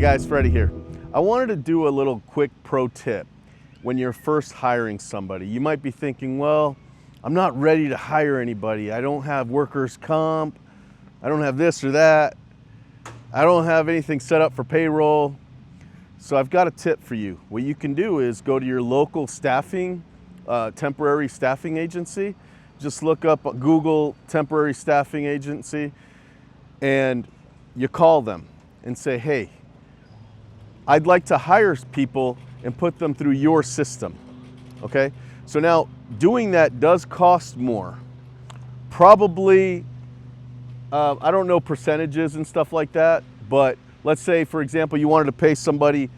guys, Freddie here. I wanted to do a little quick pro tip when you're first hiring somebody. You might be thinking, well, I'm not ready to hire anybody. I don't have workers' comp. I don't have this or that. I don't have anything set up for payroll. So I've got a tip for you. What you can do is go to your local staffing, temporary staffing agency. Just look up Google temporary staffing agency and you call them and say, hey, I'd like to hire people and put them through your system, okay? So now doing that does cost more. Probably, I don't know percentages and stuff like that, but let's say, for example, you wanted to pay somebody,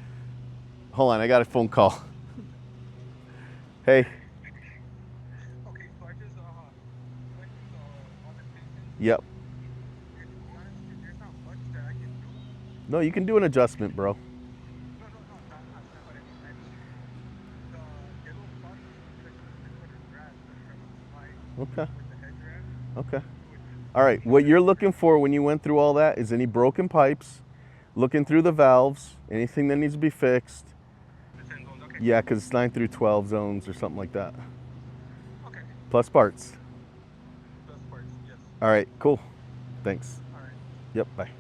hold on, I got a phone call. Hey. Okay, so I just went to the application. Yep. And to be honest, there's not much that I can do. No, you can do an adjustment, bro. No, not what I mean. I mean, the little process is like the grass that you're Okay. with the hedge grass. Okay. All right, what you're looking for when you went through all that is any broken pipes, looking through the valves, anything that needs to be fixed. The 10 zones, okay. Yeah, because it's 9 through 12 zones or something like that. Okay. Plus parts. Plus parts, yes. All right, cool. Thanks. All right. Yep, bye.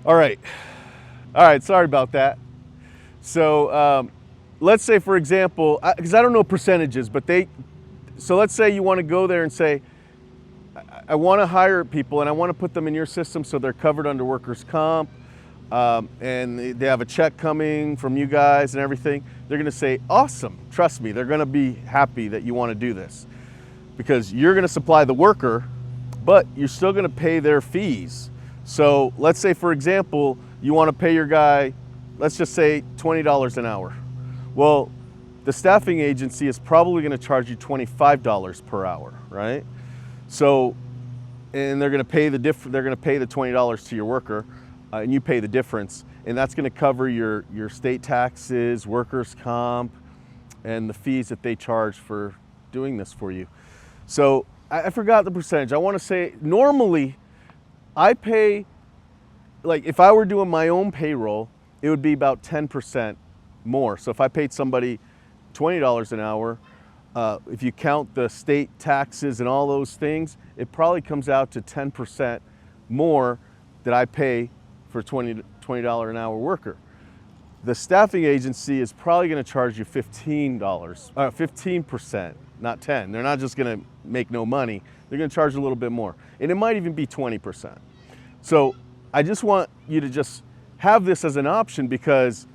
All right, sorry about that. So let's say, for example, because I don't know percentages, but so let's say you want to go there and say, I want to hire people and I want to put them in your system so they're covered under workers' comp, and they have a check coming from you guys and everything. They're going to say, awesome, trust me, they're going to be happy that you want to do this because you're going to supply the worker, but you're still going to pay their fees. So let's say, for example, you want to pay your guy, let's just say $20 an hour. Well, the staffing agency is probably going to charge you $25 per hour, right? So, and they're going to pay the they're going to pay the $20 to your worker, and you pay the difference, and that's going to cover your state taxes, workers' comp, and the fees that they charge for doing this for you. So I forgot the percentage. I want to say normally I pay, like if I were doing my own payroll, it would be about 10% more. So if I paid somebody $20 an hour, if you count the state taxes and all those things, it probably comes out to 10% more that I pay for $20 an hour worker. The staffing agency is probably going to charge you $15%, not 10. They're not just going to make no money. They're going to charge a little bit more. And it might even be 20%. So I just want you to just have this as an option because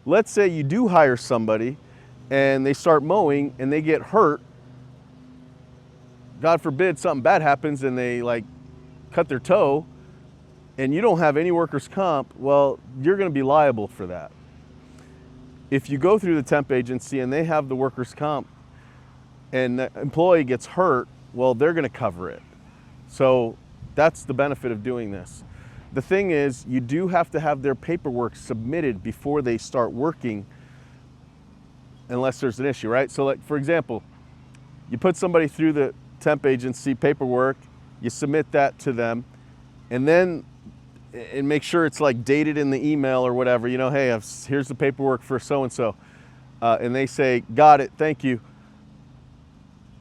let's say you do hire somebody and they start mowing and they get hurt. God forbid something bad happens and they like cut their toe and you don't have any workers' comp, well, you're going to be liable for that. If you go through the temp agency and they have the workers' comp and the employee gets hurt, well, they're going to cover it. So that's the benefit of doing this. The thing is, you do have to have their paperwork submitted before they start working unless there's an issue, right? So like, for example, you put somebody through the temp agency paperwork, you submit that to them, and then and make sure it's like dated in the email or whatever, you know, hey, here's the paperwork for so-and-so. And they say, got it, thank you.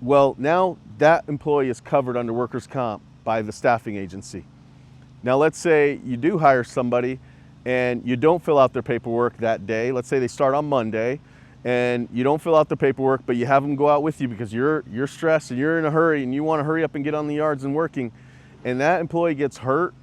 Well, now that employee is covered under workers' comp by the staffing agency. Now let's say you do hire somebody and you don't fill out their paperwork that day. Let's say they start on Monday and you don't fill out the paperwork, but you have them go out with you because you're stressed and you're in a hurry and you want to hurry up and get on the yards and working. And that employee gets hurt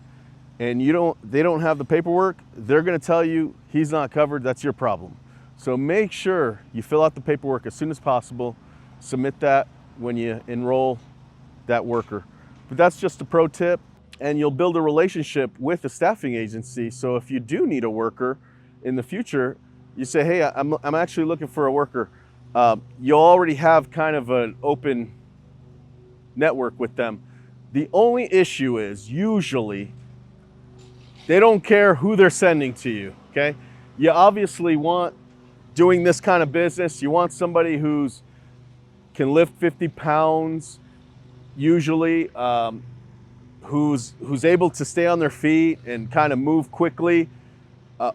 and they don't have the paperwork, they're going to tell you he's not covered, that's your problem. So make sure you fill out the paperwork as soon as possible, submit that when you enroll that worker. But that's just a pro tip, and you'll build a relationship with the staffing agency. So if you do need a worker in the future, you say, hey, I'm actually looking for a worker. You'll already have kind of an open network with them. The only issue is usually they don't care who they're sending to you, okay? You obviously want, doing this kind of business, you want somebody who's can lift 50 pounds, usually, who's able to stay on their feet and kind of move quickly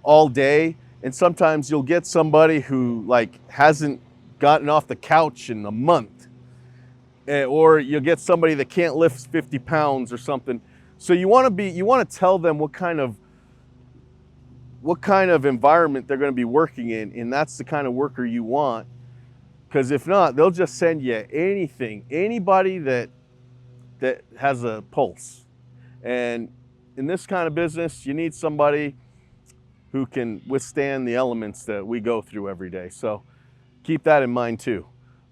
all day. And sometimes you'll get somebody who like hasn't gotten off the couch in a month, or you'll get somebody that can't lift 50 pounds or something. So you want to tell them what kind of environment they're going to be working in, and that's the kind of worker you want. Because if not, they'll just send you anybody that has a pulse. And in this kind of business, you need somebody who can withstand the elements that we go through every day. So keep that in mind too.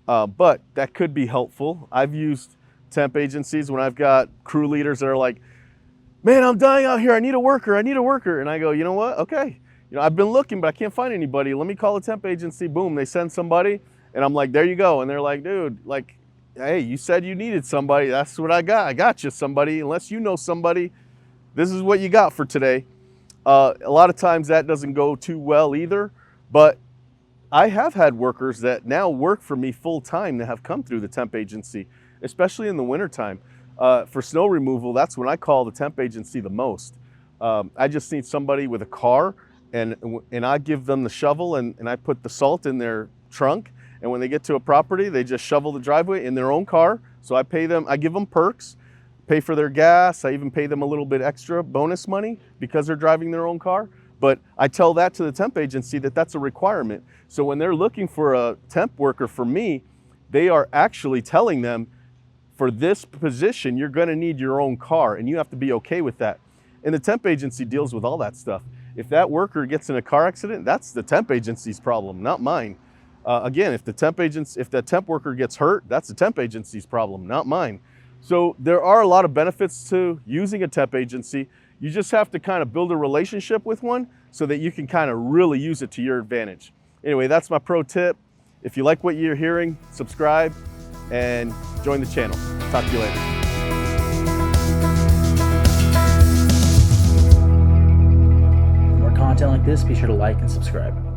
But that could be helpful. I've used temp agencies when I've got crew leaders that are like, man, I'm dying out here. I need a worker. And I go, you know what? Okay. I've been looking, but I can't find anybody. Let me call a temp agency. Boom. They send somebody. And I'm like, there you go. And they're like, dude, like, hey, you said you needed somebody. That's what I got. I got you somebody. Unless you know somebody, this is what you got for today. A lot of times that doesn't go too well either. But I have had workers that now work for me full time that have come through the temp agency, especially in the wintertime. For snow removal, that's when I call the temp agency the most. I just need somebody with a car, and I give them the shovel and I put the salt in their trunk. And when they get to a property, they just shovel the driveway in their own car. So I pay them, I give them perks, pay for their gas. I even pay them a little bit extra bonus money because they're driving their own car. But I tell that to the temp agency that that's a requirement. So when they're looking for a temp worker for me, they are actually telling them, for this position, you're gonna need your own car, and you have to be okay with that. And the temp agency deals with all that stuff. If that worker gets in a car accident, that's the temp agency's problem, not mine. Again, if the temp worker gets hurt, that's the temp agency's problem, not mine. So there are a lot of benefits to using a temp agency. You just have to kind of build a relationship with one so that you can kind of really use it to your advantage. Anyway, that's my pro tip. If you like what you're hearing, subscribe and join the channel. Talk to you later. For more content like this, be sure to like and subscribe.